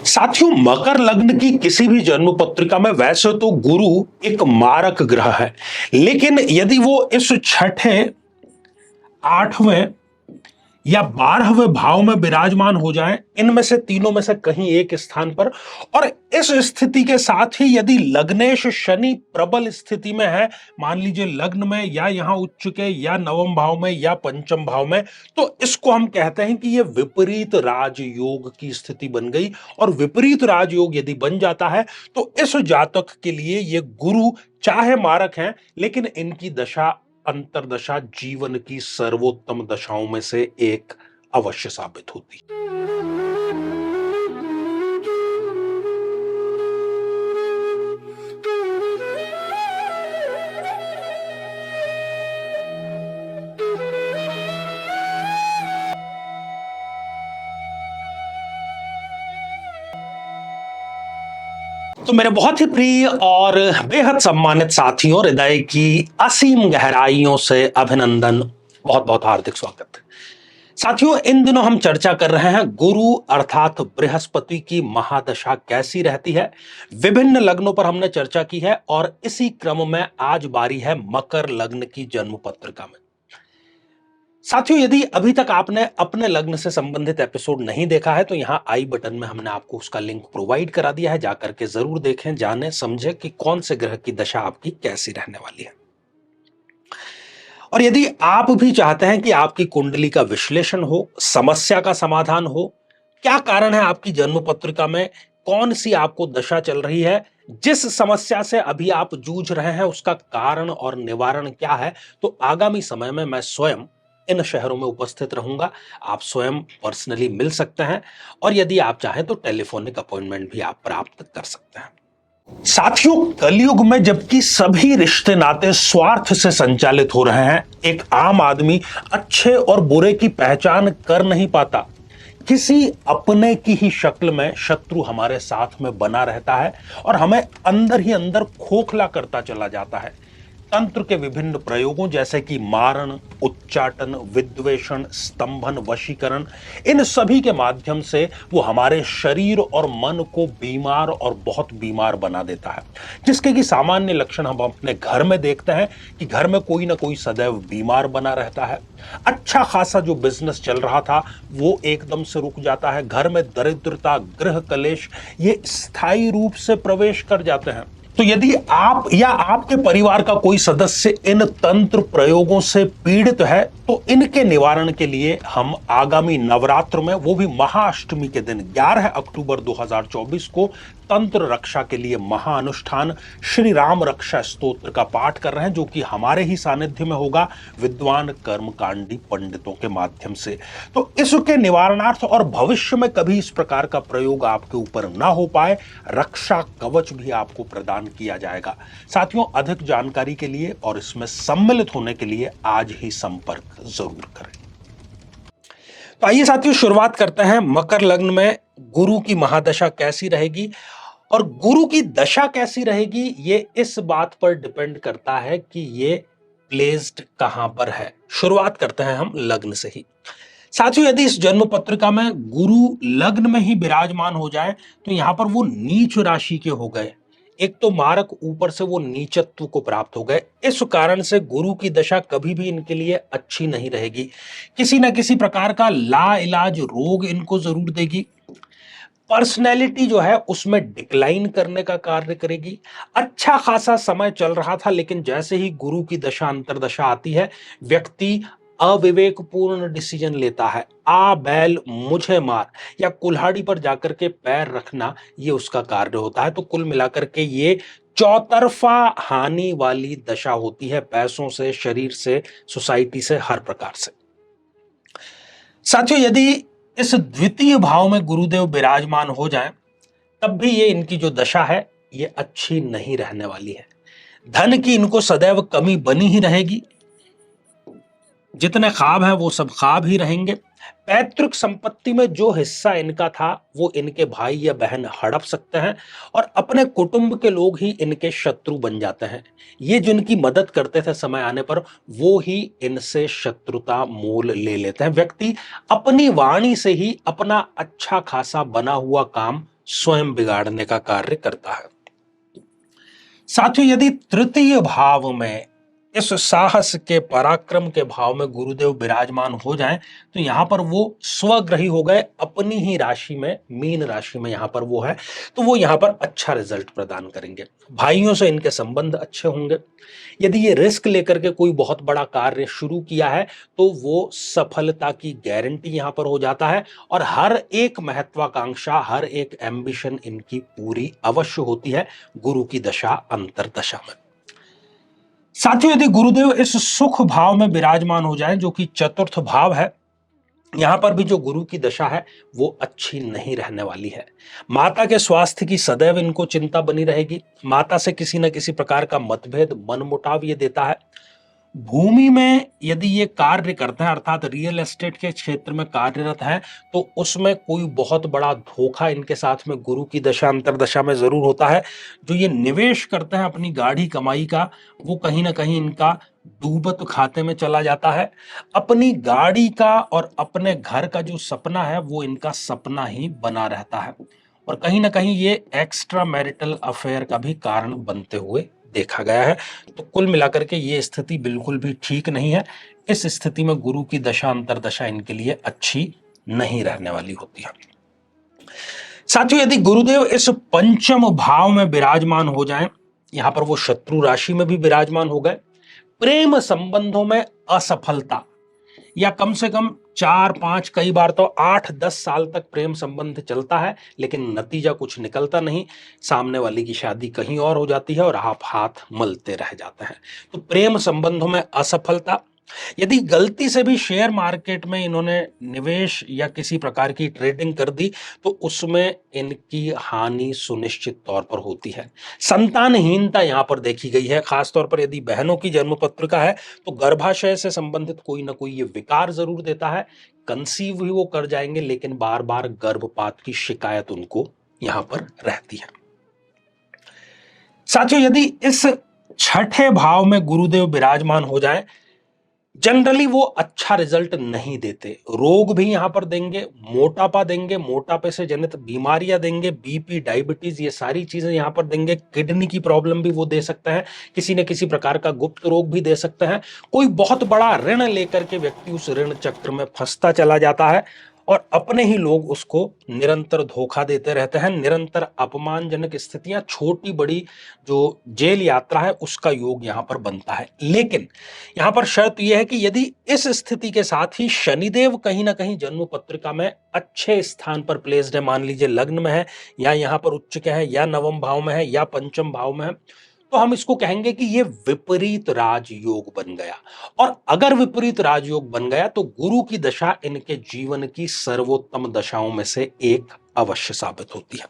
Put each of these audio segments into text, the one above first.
साथियों, मकर लग्न की किसी भी जन्म पत्रिका में वैसे तो गुरु एक मारक ग्रह है, लेकिन यदि वो इस छठे, आठवें या 12वें भाव में विराजमान हो जाएं, इनमें से तीनों में से कहीं एक स्थान पर, और इस स्थिति के साथ ही यदि लग्नेश शनि प्रबल स्थिति में है, मान लीजिए लग्न में या यहां उच्च के या नवम भाव में या पंचम भाव में, तो इसको हम कहते हैं कि यह विपरीत राजयोग की स्थिति बन गई। और विपरीत राजयोग यदि बन जाता है तो इस जातक के लिए ये गुरु चाहे मारक हैं, लेकिन इनकी दशा अंतरदशा जीवन की सर्वोत्तम दशाओं में से एक अवश्य साबित होती। तो मेरे बहुत ही प्रिय और बेहद सम्मानित साथियों, हृदय की असीम गहराइयों से अभिनंदन, बहुत बहुत हार्दिक स्वागत। साथियों, इन दिनों हम चर्चा कर रहे हैं गुरु अर्थात बृहस्पति की महादशा कैसी रहती है। विभिन्न लग्नों पर हमने चर्चा की है और इसी क्रम में आज बारी है मकर लग्न की जन्म पत्रिका में। साथियों, यदि अभी तक आपने अपने लग्न से संबंधित एपिसोड नहीं देखा है तो यहां आई बटन में हमने आपको उसका लिंक प्रोवाइड करा दिया है, जाकर के जरूर देखें, जाने समझे कि कौन से ग्रह की दशा आपकी कैसी रहने वाली है। और यदि आप भी चाहते हैं कि आपकी कुंडली का विश्लेषण हो, समस्या का समाधान हो, क्या कारण है आपकी जन्म पत्रिका में, कौन सी आपको दशा चल रही है, जिस समस्या से अभी आप जूझ रहे हैं उसका कारण और निवारण क्या है, तो आगामी समय में मैं स्वयं इन शहरों में उपस्थित रहूंगा। आप स्वयं पर्सनली मिल सकते हैं और यदि आप चाहें तो टेलीफोनिक अपॉइंटमेंट भी आप प्राप्त कर सकते हैं। साथियों, कलयुग में जबकि सभी रिश्ते नाते स्वार्थ से संचालित हो रहे हैं, एक आम आदमी अच्छे और बुरे की पहचान कर नहीं पाता। किसी अपने की ही शक्ल में शत्रु हमारे साथ में बना रहता है और हमें अंदर ही अंदर खोखला करता चला जाता है। तंत्र के विभिन्न प्रयोगों जैसे कि मारण, उच्चाटन, विद्वेषण, स्तंभन, वशीकरण, इन सभी के माध्यम से वो हमारे शरीर और मन को बीमार और बहुत बीमार बना देता है, जिसके कि सामान्य लक्षण हम अपने घर में देखते हैं कि घर में कोई ना कोई सदैव बीमार बना रहता है। अच्छा खासा जो बिजनेस चल रहा था वो एकदम से रुक जाता है। घर में दरिद्रता, गृह कलेश, ये स्थायी रूप से प्रवेश कर जाते हैं। तो यदि आप या आपके परिवार का कोई सदस्य इन तंत्र प्रयोगों से पीड़ित है तो इनके निवारण के लिए हम आगामी नवरात्र में, वो भी महाअष्टमी के दिन 11 अक्टूबर 2024 को तंत्र रक्षा के लिए महाअनुष्ठान श्री राम रक्षा स्तोत्र का पाठ कर रहे हैं, जो कि हमारे ही सानिध्य में होगा विद्वान कर्मकांडी पंडितों के माध्यम से। तो इसके निवारणार्थ और भविष्य में कभी इस प्रकार का प्रयोग आपके ऊपर ना हो पाए, रक्षा कवच भी आपको प्रदान किया जाएगा। साथियों, अधिक जानकारी के लिए और इसमें सम्मिलित होने के लिए आज ही संपर्क जरूर करें। तो आइए साथियों, शुरुआत करते हैं। मकर लग्न में गुरु की महादशा कैसी रहेगी और गुरु की दशा कैसी रहेगी, ये इस बात पर डिपेंड करता है कि ये प्लेस्ड कहां पर है। शुरुआत करते हैं हम लग्न से ही। साथियों, यदि इस जन्म पत्रिका में गुरु लग्न में ही विराजमान हो जाए तो यहां पर वो नीच राशि के हो गए। एक तो मारक, ऊपर से वो नीचत्व को प्राप्त हो गए। इस कारण से गुरु की दशा कभी भी इनके लिए अच्छी नहीं रहेगी। किसी ना किसी प्रकार का ला इलाज रोग इनको जरूर देगी। पर्सनैलिटी जो है उसमें डिक्लाइन करने का कार्य करेगी। अच्छा खासा समय चल रहा था, लेकिन जैसे ही गुरु की दशा अंतरदशा आती है, व्यक्ति अविवेकपूर्ण डिसीजन लेता है। आ बैल मुझे मार या कुल्हाड़ी पर जाकर के पैर रखना, ये उसका कार्य होता है। तो कुल मिलाकर के ये चौतरफा हानि वाली दशा होती है, पैसों से, शरीर से, सोसाइटी से, हर प्रकार से। साथियों, यदि इस द्वितीय भाव में गुरुदेव विराजमान हो जाएं, तब भी ये इनकी जो दशा है ये अच्छी नहीं रहने वाली है। धन की इनको सदैव कमी बनी ही रहेगी। जितने ख्वाब हैं वो सब ख्वाब ही रहेंगे। पैतृक संपत्ति में जो हिस्सा इनका था वो इनके भाई या बहन हड़प सकते हैं और अपने कुटुंब के लोग ही इनके शत्रु बन जाते हैं। ये जिनकी मदद करते थे समय आने पर, वो ही इनसे शत्रुता मोल ले लेते हैं। व्यक्ति अपनी वाणी से ही अपना अच्छा खासा बना हुआ काम स्वयं बिगाड़ने का कार्य करता है। साथियों, यदि तृतीय भाव में इस साहस के पराक्रम के भाव में गुरुदेव विराजमान हो जाएं तो यहां पर वो स्वग्रही हो गए, अपनी ही राशि में, मीन राशि में यहां पर वो है, तो वो यहां पर अच्छा रिजल्ट प्रदान करेंगे। भाइयों से इनके संबंध अच्छे होंगे। यदि ये रिस्क लेकर के कोई बहुत बड़ा कार्य शुरू किया है तो वो सफलता की गारंटी यहां पर हो जाता है और हर एक महत्वाकांक्षा, हर एक एम्बिशन इनकी पूरी अवश्य होती है गुरु की दशा अंतरदशा में। साथियों, यदि गुरुदेव इस सुख भाव में विराजमान हो जाएं जो कि चतुर्थ भाव है, यहां पर भी जो गुरु की दशा है वो अच्छी नहीं रहने वाली है। माता के स्वास्थ्य की सदैव इनको चिंता बनी रहेगी। माता से किसी न किसी प्रकार का मतभेद, मनमुटाव ये देता है। भूमि में यदि ये कार्य करते हैं, अर्थात रियल एस्टेट के क्षेत्र में कार्यरत है, तो उसमें कोई बहुत बड़ा धोखा इनके साथ में गुरु की दशा अंतरदशा में जरूर होता है। जो ये निवेश करते हैं अपनी गाढ़ी कमाई का, वो कहीं ना कहीं इनका डूबत खाते में चला जाता है। अपनी गाड़ी का और अपने घर का जो सपना है वो इनका सपना ही बना रहता है और कहीं ना कहीं ये एक्स्ट्रा मैरिटल अफेयर का भी कारण बनते हुए देखा गया है। तो कुल मिलाकर के ये स्थिति बिल्कुल भी ठीक नहीं है। इस स्थिति में गुरु की दशा अंतरदशा इनके लिए अच्छी नहीं रहने वाली होती है। साथियों, यदि गुरुदेव इस पंचम भाव में विराजमान हो जाएं, यहां पर वो शत्रु राशि में भी विराजमान हो गए, प्रेम संबंधों में असफलता या कम से कम 4-5, कई बार तो 8-10 साल तक प्रेम संबंध चलता है लेकिन नतीजा कुछ निकलता नहीं, सामने वाली की शादी कहीं और हो जाती है और आप हाथ मलते रह जाते हैं। तो प्रेम संबंधों में असफलता। यदि गलती से भी शेयर मार्केट में इन्होंने निवेश या किसी प्रकार की ट्रेडिंग कर दी तो उसमें इनकी हानि सुनिश्चित तौर पर होती है। संतानहीनता यहां पर देखी गई है, खासतौर पर यदि बहनों की जन्म पत्रिका है तो गर्भाशय से संबंधित कोई ना कोई ये विकार जरूर देता है। कंसीव भी वो कर जाएंगे लेकिन बार बार गर्भपात की शिकायत उनको यहां पर रहती है। साथियों, यदि इस छठे भाव में गुरुदेव विराजमान हो जाए, जनरली वो अच्छा रिजल्ट नहीं देते। रोग भी यहां पर देंगे, मोटापा देंगे, मोटापे से जनित बीमारियां देंगे, बीपी, डायबिटीज, ये सारी चीजें यहां पर देंगे। किडनी की प्रॉब्लम भी वो दे सकते हैं, किसी न किसी प्रकार का गुप्त रोग भी दे सकते हैं। कोई बहुत बड़ा ऋण लेकर के व्यक्ति उस ऋण चक्र में फंसता चला जाता है और अपने ही लोग उसको निरंतर धोखा देते रहते हैं। निरंतर अपमानजनक स्थितियां, छोटी बड़ी जो जेल यात्रा है उसका योग यहां पर बनता है। लेकिन यहां पर शर्त यह है कि यदि इस स्थिति के साथ ही शनिदेव कहीं ना कहीं जन्म पत्रिका में अच्छे स्थान पर प्लेस्ड है, मान लीजिए लग्न में है या यहां पर उच्च के है या नवम भाव में है या पंचम भाव में है, तो हम इसको कहेंगे कि ये विपरीत राजयोग बन गया। और अगर विपरीत राजयोग बन गया तो गुरु की दशा इनके जीवन की सर्वोत्तम दशाओं में से एक अवश्य साबित होती है।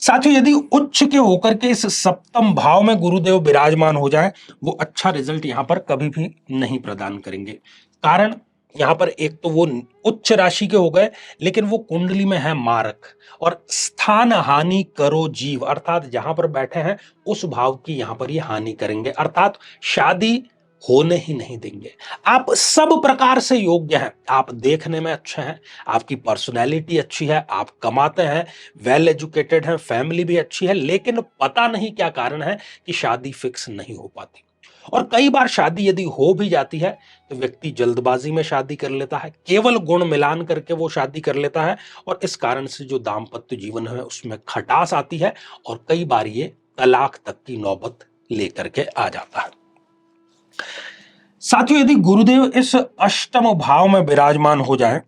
साथियों, यदि उच्च के होकर के इस सप्तम भाव में गुरुदेव विराजमान हो जाए, वो अच्छा रिजल्ट यहां पर कभी भी नहीं प्रदान करेंगे। कारण यहां पर एक तो वो उच्च राशि के हो गए लेकिन वो कुंडली में है मारक, और स्थान हानि करो जीव, अर्थात जहां पर बैठे हैं उस भाव की यहां पर ये हानि करेंगे, अर्थात शादी होने ही नहीं देंगे। आप सब प्रकार से योग्य हैं, आप देखने में अच्छे हैं, आपकी पर्सनैलिटी अच्छी है, आप कमाते हैं, वेल एजुकेटेड हैं, फैमिली भी अच्छी है, लेकिन पता नहीं क्या कारण है कि शादी फिक्स नहीं हो पाती। और कई बार शादी यदि हो भी जाती है तो व्यक्ति जल्दबाजी में शादी कर लेता है, केवल गुण मिलान करके वो शादी कर लेता है और इस कारण से जो दाम्पत्य जीवन है उसमें खटास आती है और कई बार ये तलाक तक की नौबत लेकर के आ जाता है। साथियों, यदि गुरुदेव इस अष्टम भाव में विराजमान हो जाएं,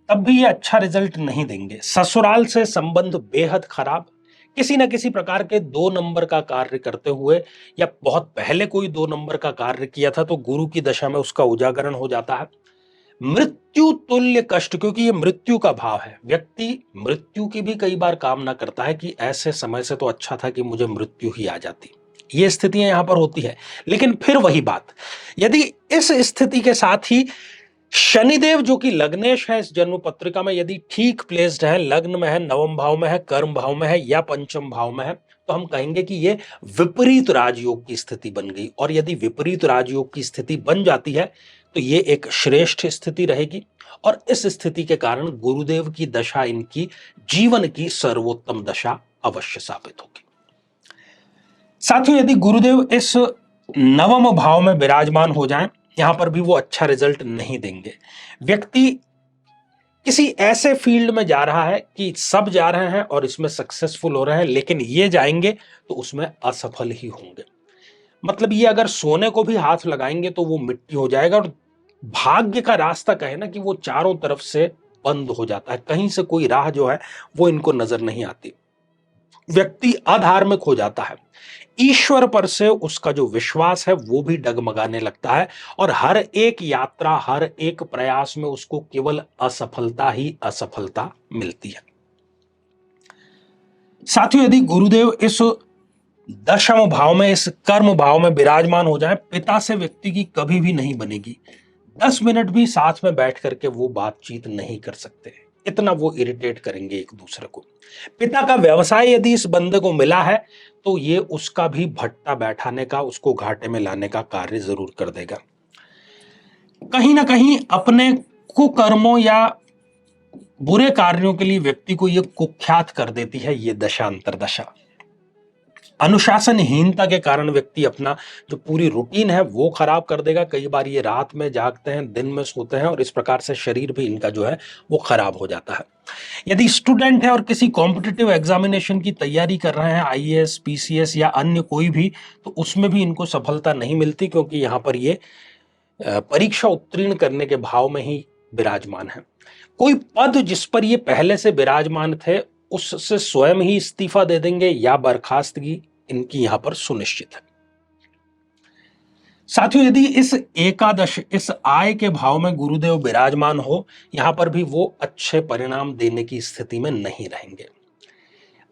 तब भी ये अच्छा रिजल्ट नहीं देंगे। ससुराल से संबंध बेहद खराब, किसी न किसी प्रकार के 2 नंबर का कार्य करते हुए या बहुत पहले कोई 2 नंबर का कार्य किया था तो गुरु की दशा में उसका उजागरण हो जाता है। मृत्यु तुल्य कष्ट, क्योंकि ये मृत्यु का भाव है, व्यक्ति मृत्यु की भी कई बार कामना करता है कि ऐसे समय से तो अच्छा था कि मुझे मृत्यु ही आ जाती। ये स्थितियां यहां पर होती है। लेकिन फिर वही बात, यदि इस स्थिति के साथ ही शनिदेव जो कि लग्नेश है इस जन्म पत्रिका में, यदि ठीक प्लेस्ड है, लग्न में है, नवम भाव में है, कर्म भाव में है या पंचम भाव में है, तो हम कहेंगे कि ये विपरीत राजयोग की स्थिति बन गई। और यदि विपरीत राजयोग की स्थिति बन जाती है तो ये एक श्रेष्ठ स्थिति रहेगी और इस स्थिति के कारण गुरुदेव की दशा इनकी जीवन की सर्वोत्तम दशा अवश्य साबित होगी। साथियों, यदि गुरुदेव इस नवम भाव में विराजमान हो जाएं, यहां पर भी वो अच्छा रिजल्ट नहीं देंगे। व्यक्ति किसी ऐसे फील्ड में जा रहा है कि सब जा रहे हैं और इसमें सक्सेसफुल हो रहे हैं, लेकिन ये जाएंगे तो उसमें असफल ही होंगे। मतलब ये अगर सोने को भी हाथ लगाएंगे तो वो मिट्टी हो जाएगा, और भाग्य का रास्ता कहे ना कि वो चारों तरफ से बंद हो जाता है, कहीं से कोई राह जो है वो इनको नजर नहीं आती। व्यक्ति अधार्मिक हो जाता है, ईश्वर पर से उसका जो विश्वास है वो भी डगमगाने लगता है, और हर एक यात्रा, हर एक प्रयास में उसको केवल असफलता ही असफलता मिलती है। साथियों, यदि गुरुदेव इस दशम भाव में, इस कर्म भाव में विराजमान हो जाए, पिता से व्यक्ति की कभी भी नहीं बनेगी। 10 मिनट भी साथ में बैठ करके वो बातचीत नहीं कर सकते, इतना वो इरिटेट करेंगे एक दूसरे को। पिता का व्यवसाय यदि इस बंदे को मिला है तो ये उसका भी भट्टा बैठाने का, उसको घाटे में लाने का कार्य जरूर कर देगा। कहीं ना कहीं अपने कुकर्मों या बुरे कार्यों के लिए व्यक्ति को यह कुख्यात कर देती है ये दशा, अंतरदशा। अनुशासनहीनता के कारण व्यक्ति अपना जो पूरी रूटीन है वो खराब कर देगा। कई बार ये रात में जागते हैं, दिन में सोते हैं, और इस प्रकार से शरीर भी इनका जो है वो खराब हो जाता है। यदि स्टूडेंट है और किसी कॉम्पिटिटिव एग्जामिनेशन की तैयारी कर रहे हैं, आईएएस, पीसीएस या अन्य कोई भी, तो उसमें भी इनको सफलता नहीं मिलती, क्योंकि यहां पर ये परीक्षा उत्तीर्ण करने के भाव में ही विराजमान है। कोई पद जिस पर ये पहले से विराजमान थे उससे स्वयं ही इस्तीफा दे देंगे या बर्खास्तगी इनकी यहां पर सुनिश्चित है। साथियों, यदि इस एकादश, इस आय के भाव में गुरुदेव विराजमान हो, यहां पर भी वो अच्छे परिणाम देने की स्थिति में नहीं रहेंगे।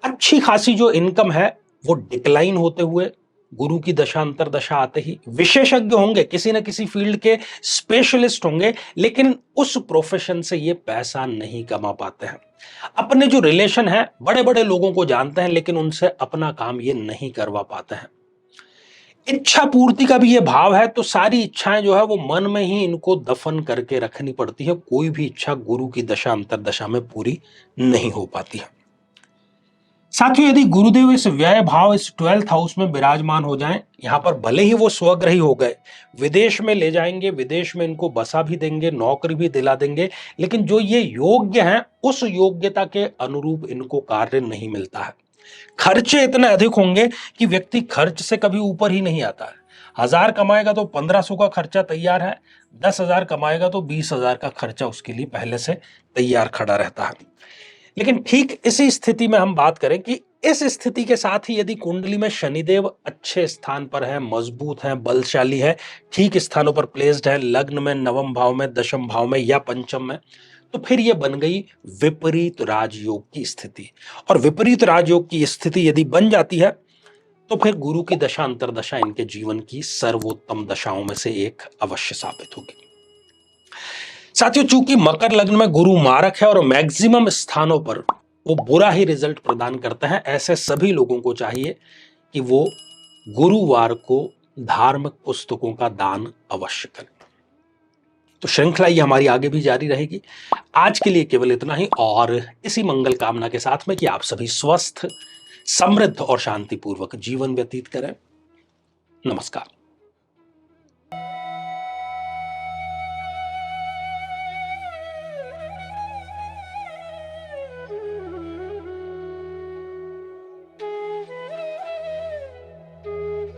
अच्छी खासी जो इनकम है वो डिक्लाइन होते हुए, गुरु की दशा अंतरदशा आते ही विशेषज्ञ होंगे, किसी न किसी फील्ड के स्पेशलिस्ट होंगे, लेकिन उस प्रोफेशन से ये पैसा नहीं कमा पाते हैं। अपने जो रिलेशन है, बड़े बड़े लोगों को जानते हैं, लेकिन उनसे अपना काम ये नहीं करवा पाते हैं। इच्छा पूर्ति का भी ये भाव है, तो सारी इच्छाएं जो है वो मन में ही इनको दफन करके रखनी पड़ती है। कोई भी इच्छा गुरु की दशा अंतरदशा में पूरी नहीं हो पाती है। साथियों, यदि गुरुदेव इस व्यय भाव, इस 12th हाउस में विराजमान हो जाएं, यहां पर भले ही वो स्वग्रही हो गए, विदेश में ले जाएंगे, विदेश में इनको बसा भी देंगे, नौकरी भी दिला देंगे, लेकिन जो ये योग्य हैं उस योग्यता के अनुरूप इनको कार्य नहीं मिलता है। खर्चे इतने अधिक होंगे कि व्यक्ति खर्च से कभी ऊपर ही नहीं आता है। 1000 कमाएगा तो 1500 का खर्चा तैयार है, 10,000 कमाएगा तो 20,000 का खर्चा उसके लिए पहले से तैयार खड़ा रहता है। लेकिन ठीक इसी स्थिति में हम बात करें कि इस स्थिति के साथ ही यदि कुंडली में शनिदेव अच्छे स्थान पर है, मजबूत है, बलशाली है, ठीक स्थानों पर प्लेस्ड है, लग्न में, नवम भाव में, दशम भाव में या पंचम में, तो फिर यह बन गई विपरीत राजयोग की स्थिति। और विपरीत राजयोग की स्थिति यदि बन जाती है तो फिर गुरु की दशा अंतरदशा इनके जीवन की सर्वोत्तम दशाओं में से एक अवश्य साबित होगी। साथियों, चूंकि मकर लग्न में गुरु मारक है और मैक्सिमम स्थानों पर वो बुरा ही रिजल्ट प्रदान करते हैं, ऐसे सभी लोगों को चाहिए कि वो गुरुवार को धार्मिक पुस्तकों का दान अवश्य करें। तो श्रृंखला ये हमारी आगे भी जारी रहेगी। आज के लिए केवल इतना ही, और इसी मंगल कामना के साथ में कि आप सभी स्वस्थ, समृद्ध और शांतिपूर्वक जीवन व्यतीत करें। नमस्कार।